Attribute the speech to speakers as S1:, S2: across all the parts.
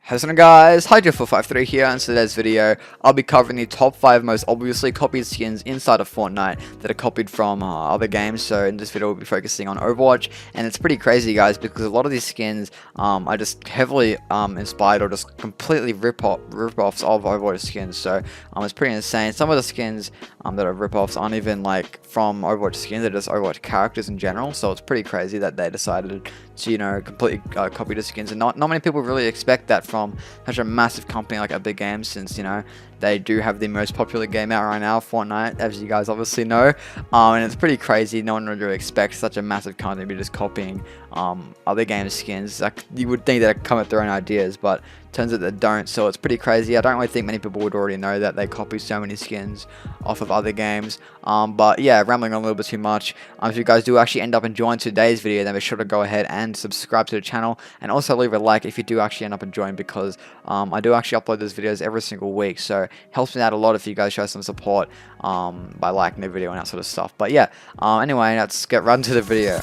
S1: How's it going, guys? Hydro453 here, and in today's video I'll be covering the top 5 most obviously copied skins inside of Fortnite that are copied from other games. So in this video we'll be focusing on Overwatch, and it's pretty crazy, guys, because a lot of these skins are just heavily inspired or just completely rip-offs of Overwatch skins. So it's pretty insane. Some of the skins that are rip-offs aren't even like from Overwatch skins, they're just Overwatch characters in general. So it's pretty crazy that they decided to, you know, completely copy the skins, and not many people really expect that from such a massive company like Epic Games, since, you know, they do have the most popular game out right now, Fortnite, as you guys obviously know. And it's pretty crazy. No one really expects such a massive company to be just copying other game skins. Like, you would think they'd come with their own ideas, but turns out they don't. So it's pretty crazy. I don't really think many people would already know that they copy so many skins off of other games. But yeah, rambling on a little bit too much. If you guys do actually end up enjoying today's video, then be sure to go ahead and subscribe to the channel, and also leave a like if you do actually end up enjoying, because I do actually upload those videos every single week. So it helps me out a lot if you guys show some support by liking the video and that sort of stuff. But yeah, anyway, let's get right into the video.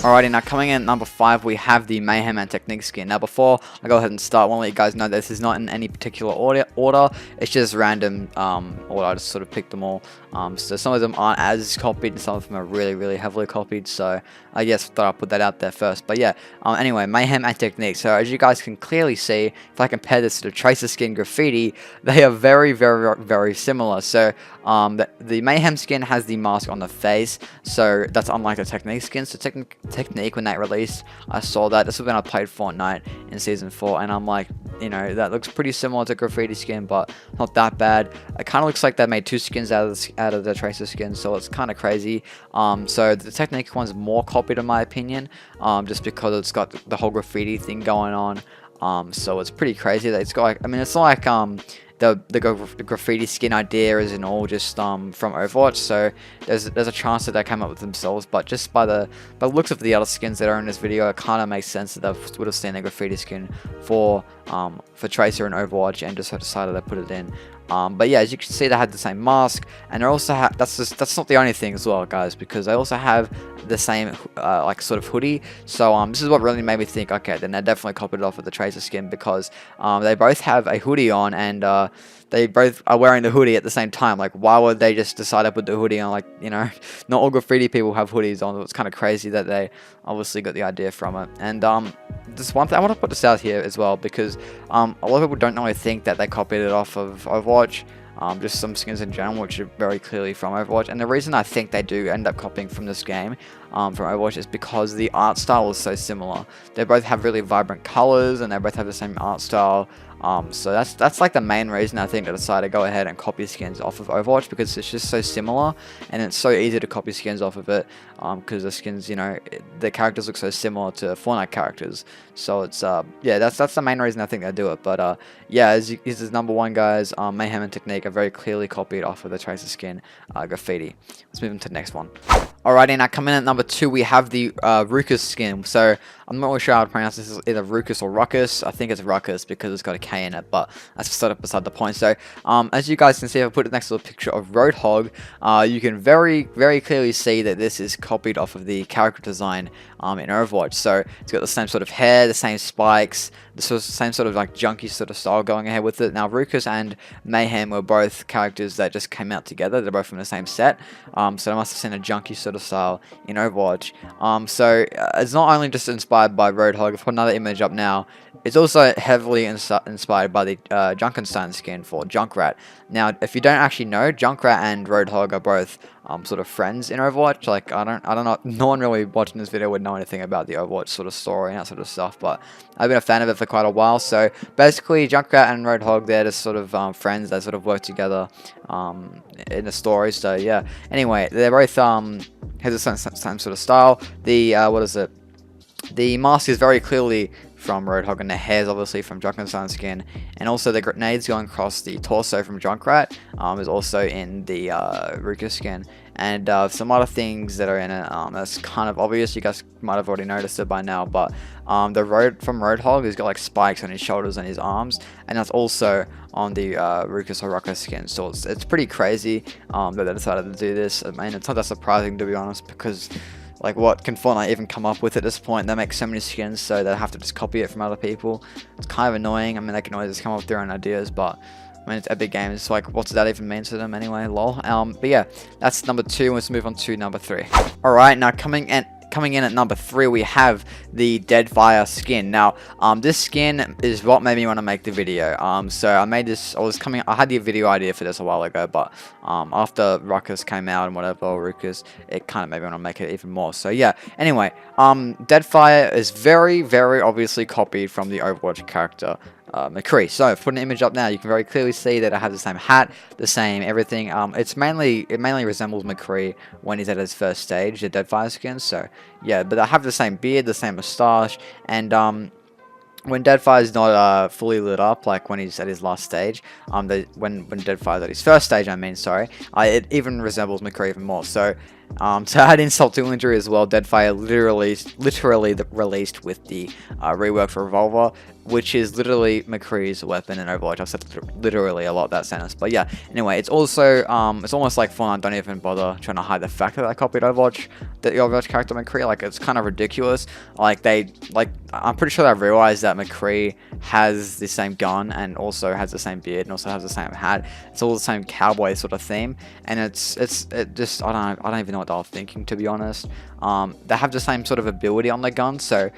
S1: Alrighty, now coming in at number 5, we have the Mayhem and Technique skin. Now before I go ahead and start, I want to let you guys know that this is not in any particular order. It's just random order. I just sort of picked them all. So some of them aren't as copied, and some of them are really heavily copied. So I guess thought I'd put that out there first. But yeah, anyway, Mayhem and Technique. So as you guys can clearly see, if I compare this to the Tracer skin Graffiti, they are very similar. So the Mayhem skin has the mask on the face, so that's unlike the Technique skin. So Technique, when they released, I saw that. This was when I played Fortnite in Season 4, and I'm like, you know, that looks pretty similar to Graffiti skin, but not that bad. It kind of looks like they made 2 skins out of the Tracer skin, so it's kind of crazy. So the Technique one's more copied in my opinion, just because it's got the whole Graffiti thing going on. So it's pretty crazy that it's got, like, I mean, it's not like the Graffiti skin idea isn't all just from Overwatch, so there's a chance that they came up with themselves, but just by the looks of the other skins that are in this video, it kind of makes sense that they would have seen the Graffiti skin for Tracer and Overwatch and just decided to put it in. But yeah, as you can see, they had the same mask, and they also have, that's not the only thing as well, guys, because they also have the same like sort of hoodie. So this is what really made me think, okay, then they definitely copied it off of the Tracer skin, because they both have a hoodie on, and they both are wearing the hoodie at the same time. Like, why would they just decide to put the hoodie on? Like, you know, not all Graffiti people have hoodies on. It's kind of crazy that they obviously got the idea from it. And this one thing, I want to put this out here as well, because a lot of people don't really think that they copied it off of Overwatch. Just some skins in general, which are very clearly from Overwatch. And the reason I think they do end up copying from this game, from Overwatch, is because the art style is so similar. They both have really vibrant colors, and they both have the same art style. So that's like the main reason I think they decided to go ahead and copy skins off of Overwatch, because it's just so similar, and it's so easy to copy skins off of it, because the skins, you know, the characters look so similar to Fortnite characters. So it's yeah, that's the main reason I think they do it. But yeah, this is number 1, guys. Mayhem and Technique are very clearly copied off of the Tracer skin Graffiti. Let's move on to the next one. Alrighty, now coming in at number 2, we have the Ruckus skin. So I'm not really sure how to pronounce this. It's either Ruckus or Ruckus. I think it's Ruckus because it's got a K in it, but that's sort of beside the point. So as you guys can see, if I put it next to a picture of Roadhog, you can very clearly see that this is copied off of the character design in Overwatch. So it's got the same sort of hair, the same spikes, the same sort of like junky sort of style going ahead with it. Now Ruckus and Mayhem were both characters that just came out together. They're both from the same set, so they must have seen a junky sort of style in Overwatch. So it's not only just inspired by Roadhog. I've put another image up now. It's also heavily inspired by the Junkenstein skin for Junkrat. Now, if you don't actually know, Junkrat and Roadhog are both sort of friends in Overwatch. Like, I don't know, no one really watching this video would know anything about the Overwatch sort of story and that sort of stuff, but I've been a fan of it for quite a while. So basically, Junkrat and Roadhog, they're just sort of friends that sort of work together in the story. So yeah, anyway, they're both have the same sort of style. The what is it? The mask is very clearly from Roadhog, and the hairs obviously from Junkrat's skin, and also the grenades going across the torso from Junkrat is also in the Ruka skin, and some other things that are in it that's kind of obvious. You guys might have already noticed it by now, but the Roadhog has got like spikes on his shoulders and his arms, and that's also on the Ruka or Ruka skin. So it's pretty crazy that they decided to do this. I mean, it's not that surprising, to be honest, because like, what can Fortnite even come up with at this point? They make so many skins, so they have to just copy it from other people. It's kind of annoying. I mean, they can always just come up with their own ideas, but I mean, it's Epic Games. It's like, what does that even mean to them anyway? Lol. But yeah, that's number 2. Let's move on to number 3. All right, now coming in at number 3, we have the Deadfire skin. Now, this skin is what made me want to make the video. So I made this. I had the video idea for this a while ago, but after Ruckus came out and whatever, Ruckus, it kind of made me want to make it even more. So yeah. Anyway, Deadfire is very, very obviously copied from the Overwatch character McCree. So if I put an image up now, you can very clearly see that it has the same hat, the same everything. It mainly resembles McCree when he's at his first stage, the Deadfire skin. So yeah, but I have the same beard, the same moustache, and when Deadfire is not fully lit up, like when he's at his last stage, when Deadfire is at his first stage, I mean, sorry, it even resembles McCree even more. So to add insult to injury as well, Deadfire literally released with the reworked revolver, which is literally McCree's weapon in Overwatch. I've said literally a lot that sentence, but yeah. Anyway, it's also it's almost like Fortnite don't even bother trying to hide the fact that I copied Overwatch, the Overwatch character McCree. Like, it's kind of ridiculous. I'm pretty sure they realized that McCree has the same gun and also has the same beard and also has the same hat. It's all the same cowboy sort of theme, and it just I don't even know what they were thinking, to be honest. They have the same sort of ability on the gun, so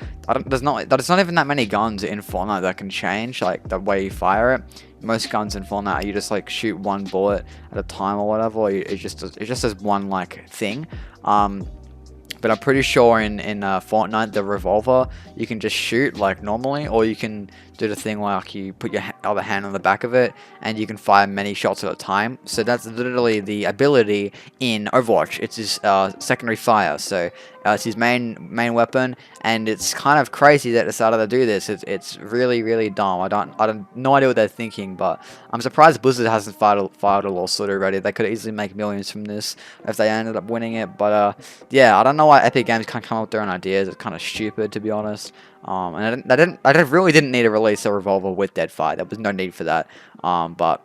S1: there's not even that many guns in Fortnite that can change like the way you fire it. Most guns in Fortnite, you just like shoot one bullet at a time or whatever. Or it just does one like thing. But I'm pretty sure in Fortnite, the revolver, you can just shoot like normally, or you can do the thing like you put your other hand on the back of it and you can fire many shots at a time. So that's literally the ability in Overwatch. It's his secondary fire. So it's his main weapon, and it's kind of crazy that they decided to do this. It's really, really dumb. I don't no idea what they're thinking, but I'm surprised Blizzard hasn't filed a lawsuit already. They could easily make millions from this if they ended up winning it. But yeah, I don't know why Epic Games can't come up with their own ideas. It's kind of stupid, to be honest. And I really didn't need to release a revolver with Deadfire. There was no need for that. But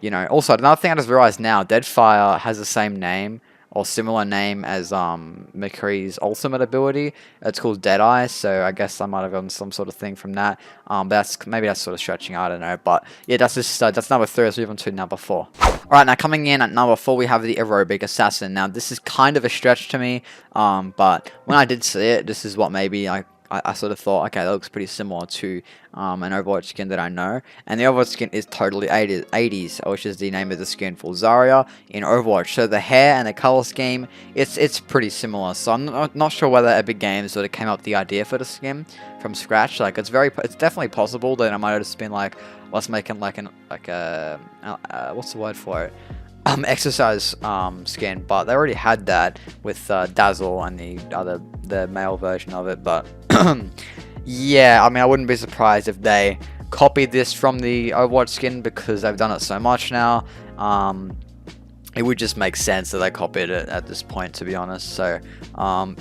S1: you know, also another thing I just realized now, Deadfire has the same name or similar name as McCree's ultimate ability. It's called Deadeye, so I guess I might have gotten some sort of thing from that. But maybe that's sort of stretching, I don't know. But yeah, that's number 3. Let's move on to number 4. Alright, now coming in at number 4, we have the Aerobic Assassin. Now this is kind of a stretch to me, but when I did see it, this is what maybe I sort of thought, okay, that looks pretty similar to an Overwatch skin that I know. And the Overwatch skin is totally 80s, which is the name of the skin for Zarya in Overwatch. So the hair and the color scheme, it's pretty similar. So I'm not sure whether Epic Games sort of came up with the idea for the skin from scratch. Like, it's definitely possible that I might have just been like, let's make it like what's the word for it? Exercise skin, but they already had that with Dazzle and the male version of it. But yeah, I mean, I wouldn't be surprised if they copied this from the Overwatch skin because they've done it so much now. It would just make sense that they copied it at this point, to be honest. So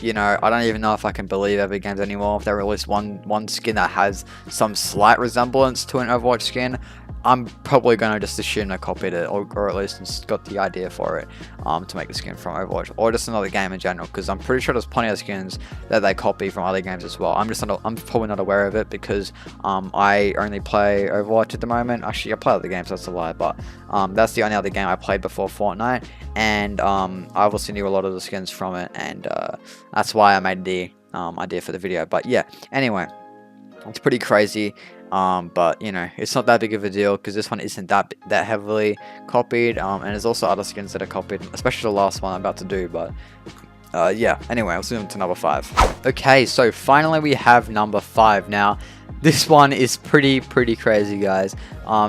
S1: you know, I don't even know if I can believe Epic Games anymore. If they release one skin that has some slight resemblance to an Overwatch skin, I'm probably going to just assume they copied it, or at least got the idea for it to make the skin from Overwatch, or just another game in general, because I'm pretty sure there's plenty of skins that they copy from other games as well. I'm probably not aware of it because I only play Overwatch at the moment. Actually, I play other games, that's a lie, but that's the only other game I played before Fortnite, and I obviously knew a lot of the skins from it, and that's why I made the idea for the video. But yeah, anyway, it's pretty crazy. But you know, it's not that big of a deal because this one isn't that heavily copied, and there's also other skins that are copied, especially the last one I'm about to do. But yeah, anyway, let's move on to number 5. Okay, so finally we have number 5. Now this one is pretty crazy, guys.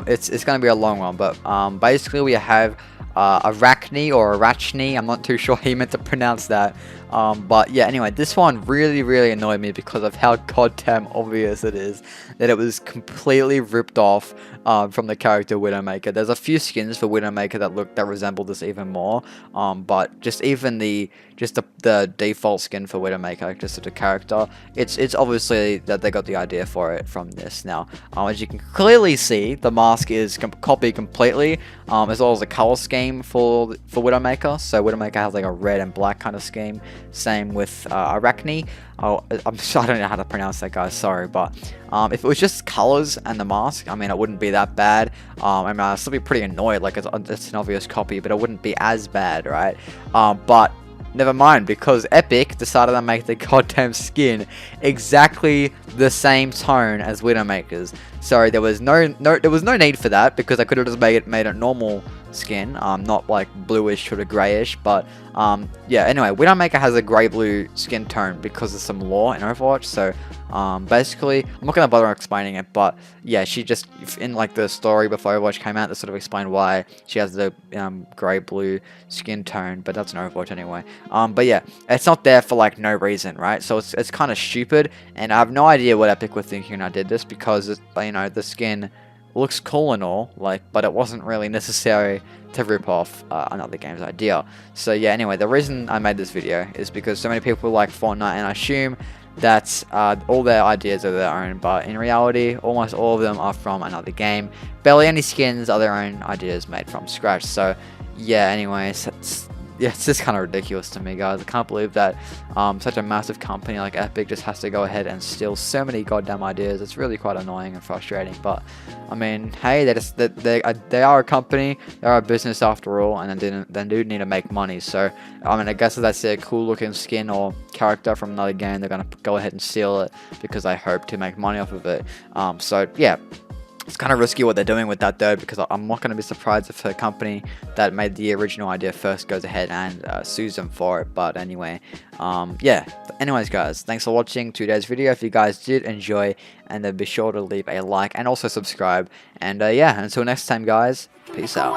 S1: It's gonna be a long one, but basically we have Arachne or Arachne. I'm not too sure how he meant to pronounce that. But yeah, anyway, this one really annoyed me because of how goddamn obvious it is that it was completely ripped off from the character Widowmaker. There's a few skins for Widowmaker that resemble this even more, but just even the default skin for Widowmaker, just the character, it's obviously that they got the idea for it from this. Now, as you can clearly see, the mask is copied completely, as well as the color scheme for Widowmaker. So Widowmaker has like a red and black kind of scheme. Same with Arachne. I don't know how to pronounce that, guys. Sorry, but if it was just colors and the mask, I mean, it wouldn't be that bad. I mean, I'd still be pretty annoyed, like it's an obvious copy, but it wouldn't be as bad, right? But never mind, because Epic decided to make the goddamn skin exactly the same tone as Widowmaker's. Sorry, there was no need for that, because I could have just made it normal skin, not like bluish or grayish. But yeah, anyway, Widowmaker has a grey blue skin tone because of some lore in Overwatch. So basically, I'm not gonna bother explaining it, but yeah, she just, in like the story before Overwatch came out, they sort of explained why she has the grey blue skin tone, but that's in Overwatch anyway. But yeah, it's not there for like no reason, right? So it's kind of stupid, and I have no idea what Epic were thinking when I did this, because you know, the skin looks cool and all, like, but it wasn't really necessary to rip off another game's idea. So yeah, anyway, the reason I made this video is because so many people like Fortnite, and I assume that all their ideas are their own, but in reality, almost all of them are from another game. Barely any skins are their own ideas made from scratch. So yeah, anyways, it's just kind of ridiculous to me, guys. I can't believe that such a massive company like Epic just has to go ahead and steal so many goddamn ideas. It's really quite annoying and frustrating, but I mean, hey, they are a company, they are a business after all, and they do need to make money. So I mean, I guess if they see a cool looking skin or character from another game, they're gonna go ahead and steal it because they hope to make money off of it. So yeah, it's kind of risky what they're doing with that, though, because I'm not going to be surprised if a company that made the original idea first goes ahead and sues them for it. But anyway, yeah. Anyways, guys, thanks for watching today's video. If you guys did enjoy, and then be sure to leave a like and also subscribe. And yeah, until next time, guys, peace out.